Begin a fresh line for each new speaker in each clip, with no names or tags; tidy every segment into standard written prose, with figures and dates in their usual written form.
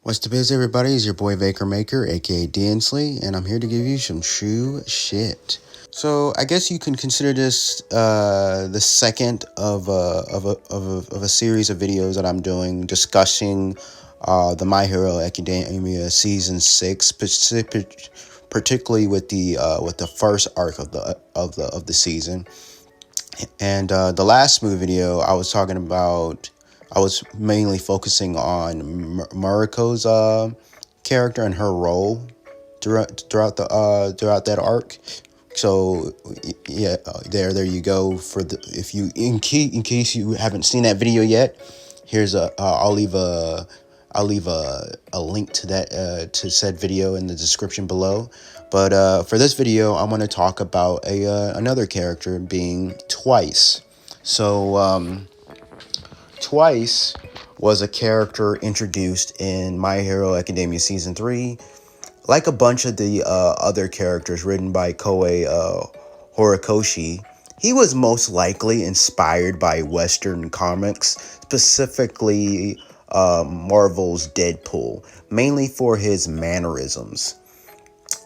What's the biz, everybody? It's your boy Vaker Maker, aka Dinsley, and I'm here to give you some true shit. So I guess you can consider this the second of a series of videos that I'm doing discussing the My Hero Academia season 6, particularly with the first arc of the season. And the last movie video I was talking about, I was mainly focusing on Mariko's character and her role throughout that arc. So yeah, there you go. For the if you in case you haven't seen that video yet, here's I'll leave a link to that to said video in the description below. But for this video, I want to talk about another character being Twice. So Twice was a character introduced in My Hero Academia Season 3. Like a bunch of the other characters written by Koei Horikoshi, he was most likely inspired by Western comics, specifically Marvel's Deadpool, mainly for his mannerisms.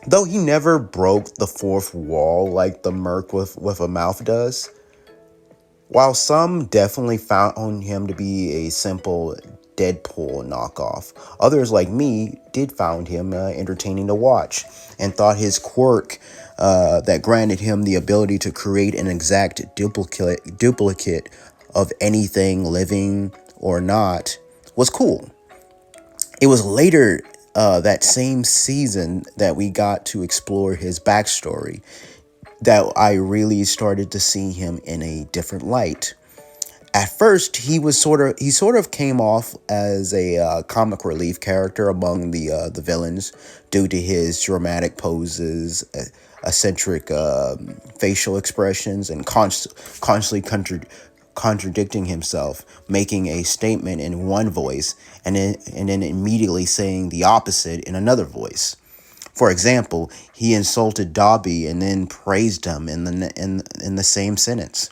Though he never broke the fourth wall like the merc with a mouth does, while some definitely found him to be a simple Deadpool knockoff, others like me did find him entertaining to watch and thought his quirk that granted him the ability to create an exact duplicate of anything living or not was cool. It was later that same season that we got to explore his backstory that I really started to see him in a different light. At first, he sort of came off as a comic relief character among the villains due to his dramatic poses, eccentric facial expressions, and constantly contradicting himself, making a statement in one voice and then immediately saying the opposite in another voice. For example, he insulted Dobby and then praised him in the same sentence.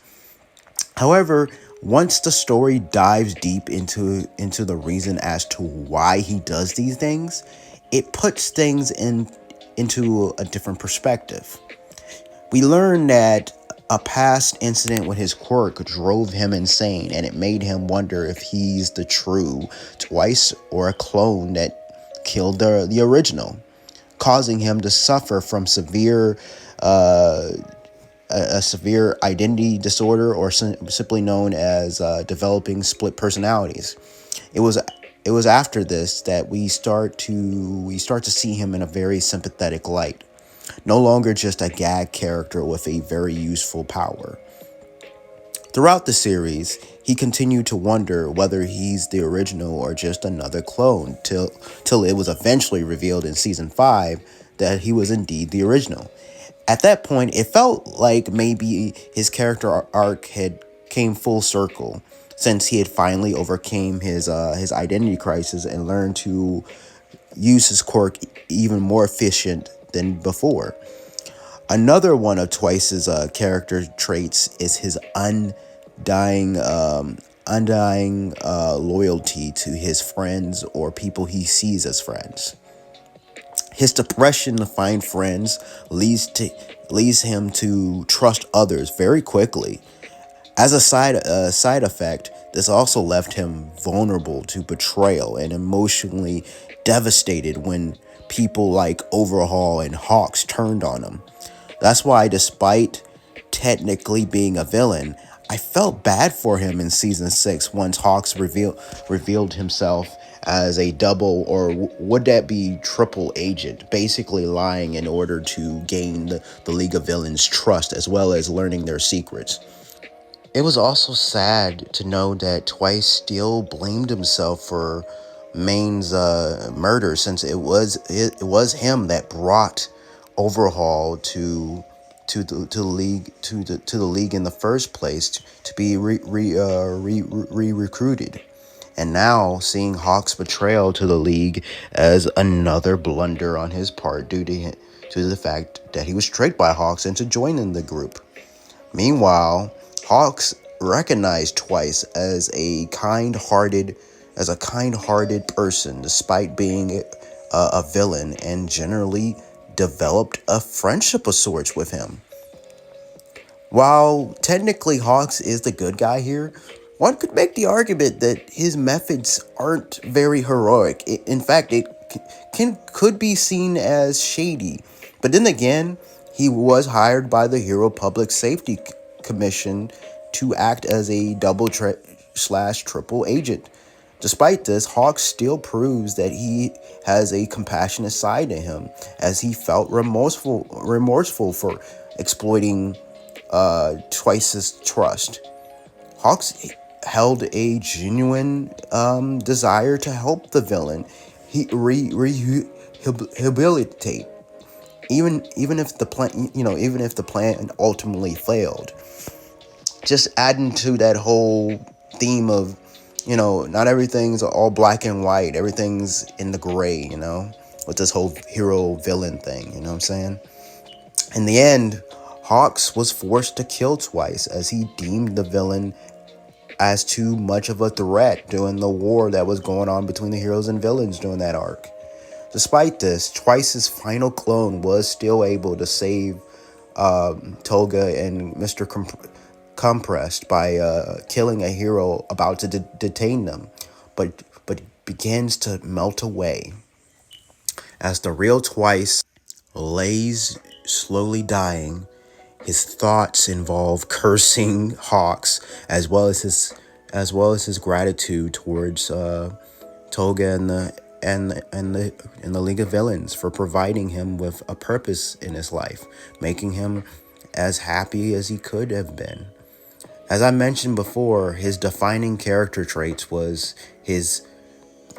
However, once the story dives deep into the reason as to why he does these things, it puts things into a different perspective. We learn that a past incident with his quirk drove him insane, and it made him wonder if he's the true Twice or a clone that killed the original, causing him to suffer from a severe identity disorder, or simply known as developing split personalities. It was it was after this that we start to see him in a very sympathetic light, no longer just a gag character with a very useful power. Throughout the series, he continued to wonder whether he's the original or just another clone, till it was eventually revealed in season 5 that he was indeed the original. At that point, it felt like maybe his character arc had came full circle, since he had finally overcame his identity crisis and learned to use his quirk even more efficient than before. Another one of Twice's character traits is his undying loyalty to his friends or people he sees as friends. His depression to find friends leads him to trust others very quickly. As a side effect, this also left him vulnerable to betrayal and emotionally devastated when people like Overhaul and Hawks turned on him. That's why, despite technically being a villain, I felt bad for him in season 6 once Hawks revealed himself as a double, or would that be triple agent, basically lying in order to gain the League of Villains' trust as well as learning their secrets. It was also sad to know that Twice still blamed himself for Maine's murder, since it was him that brought Overhaul to the league to the league in the first place to be recruited. And now seeing Hawk's betrayal to the league as another blunder on his part to the fact that he was tricked by Hawks into joining the group. Meanwhile, Hawks recognized Twice as a kind-hearted as a kind-hearted person despite being a villain, and generally developed a friendship of sorts with him. While technically Hawks is the good guy here, one could make the argument that his methods aren't very heroic. In fact, it could be seen as shady. But then again, he was hired by the Hero Public Safety Commission to act as a double slash triple agent. Despite this, Hawks still proves that he has a compassionate side to him, as he felt remorseful for exploiting Twice's trust. Hawks held a genuine desire to help the villain. He rehabilitate, even if the plan, even if the plan ultimately failed. Just adding to that whole theme of, not everything's all black and white. Everything's in the gray. With this whole hero villain thing. You know what I'm saying? In the end, Hawks was forced to kill Twice, as he deemed the villain as too much of a threat during the war that was going on between the heroes and villains during that arc. Despite this, Twice's final clone was still able to save Toga and Mr. Compressed by killing a hero about to detain them, but begins to melt away as the real Twice lays slowly dying. His thoughts involve cursing Hawks, as well as his gratitude towards Toga and the League of Villains for providing him with a purpose in his life, making him as happy as he could have been. As I mentioned before, his defining character traits was his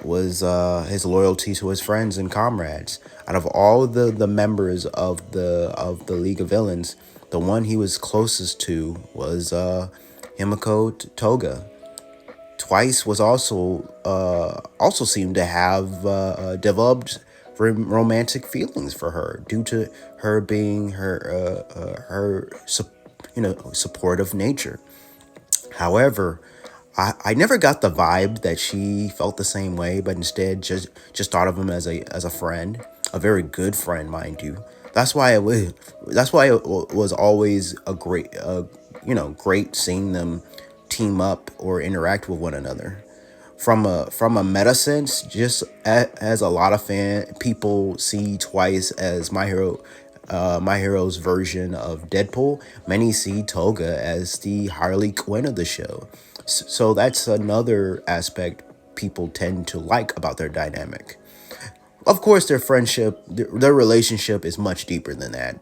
loyalty to his friends and comrades. Out of all the members of the League of Villains, the one he was closest to was Himiko Toga. Twice was also seemed to have developed romantic feelings for her due to her being her supportive nature. However, I never got the vibe that she felt the same way, but instead just thought of him as a friend, a very good friend, mind you. That's why it was always a great seeing them team up or interact with one another. From a meta sense, just as a lot of people see Twice as my hero's version of Deadpool, many see Toga as the Harley Quinn of the show. So that's another aspect people tend to like about their dynamic. Of course, their relationship is much deeper than that.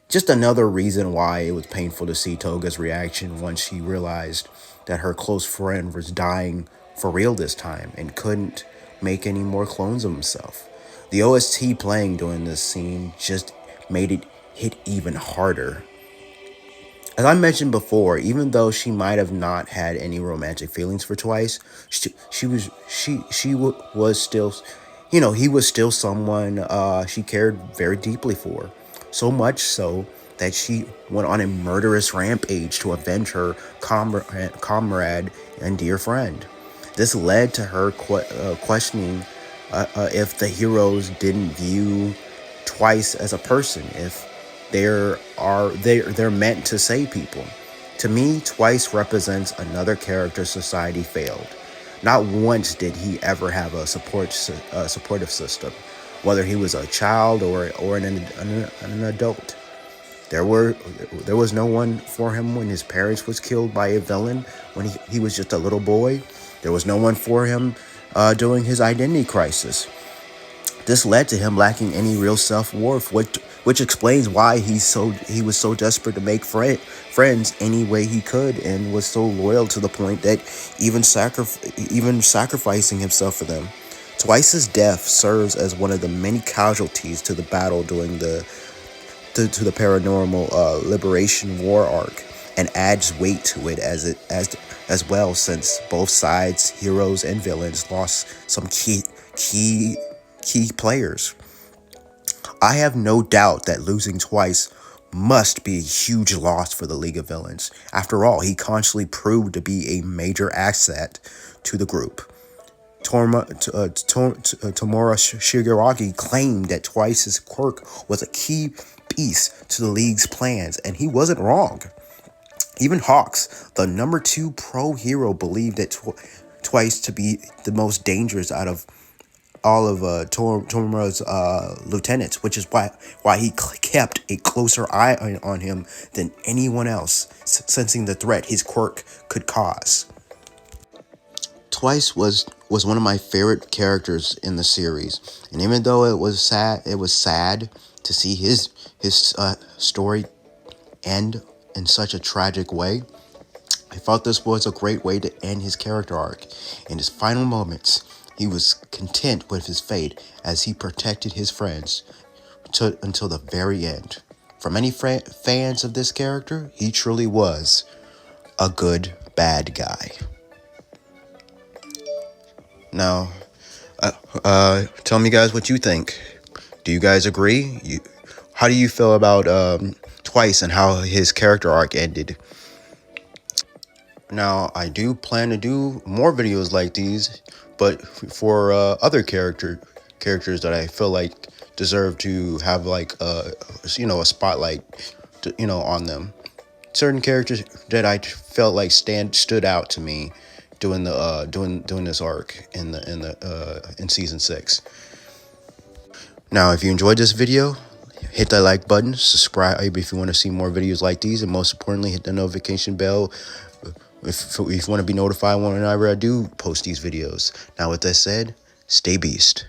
Just another reason why it was painful to see Toga's reaction once she realized that her close friend was dying for real this time and couldn't make any more clones of himself. The OST playing during this scene just made it hit even harder. As I mentioned before, even though she might have not had any romantic feelings for Twice, she was still, he was still someone she cared very deeply for. So much so that she went on a murderous rampage to avenge her comrade and dear friend. This led to her questioning if the heroes didn't view Twice as a person, if they're meant to save people. To me, Twice represents another character society failed. Not once did he ever have a supportive system, whether he was a child or an adult. There was no one for him when his parents was killed by a villain when he was just a little boy. There was no one for him during his identity crisis. This led to him lacking any real self-worth, which explains why he was so desperate to make friends any way he could, and was so loyal to the point that even sacrificing himself for them. Twice's death serves as one of the many casualties to the battle during to the paranormal liberation war arc, and adds weight to it as well, since both sides, heroes and villains, lost some key players. I have no doubt that losing Twice must be a huge loss for the League of Villains. After all, he constantly proved to be a major asset to the group. Tomura Shigaraki claimed that Twice's quirk was a key piece to the League's plans, and he wasn't wrong. Even Hawks, the number 2 pro hero, believed that Twice to be the most dangerous out of all of Tomura's lieutenants, which is why he kept a closer eye on him than anyone else, sensing the threat his quirk could cause. Twice was one of my favorite characters in the series, and even though it was sad to see his story end in such a tragic way. I thought this was a great way to end his character arc. In his final moments, he was content with his fate as he protected his friends until the very end. For many fans of this character, he truly was a good bad guy. Now, tell me guys what you think. Do you guys agree? How do you feel about Twice and how his character arc ended? Now, I do plan to do more videos like these, but for other characters that I feel like deserve to have like a spotlight, on them. Certain characters that I felt like stood out to me doing this arc in season 6. Now, if you enjoyed this video, hit that like button, subscribe if you want to see more videos like these, and most importantly, hit the notification bell if you want to be notified whenever I do post these videos. Now, with that said, stay beast.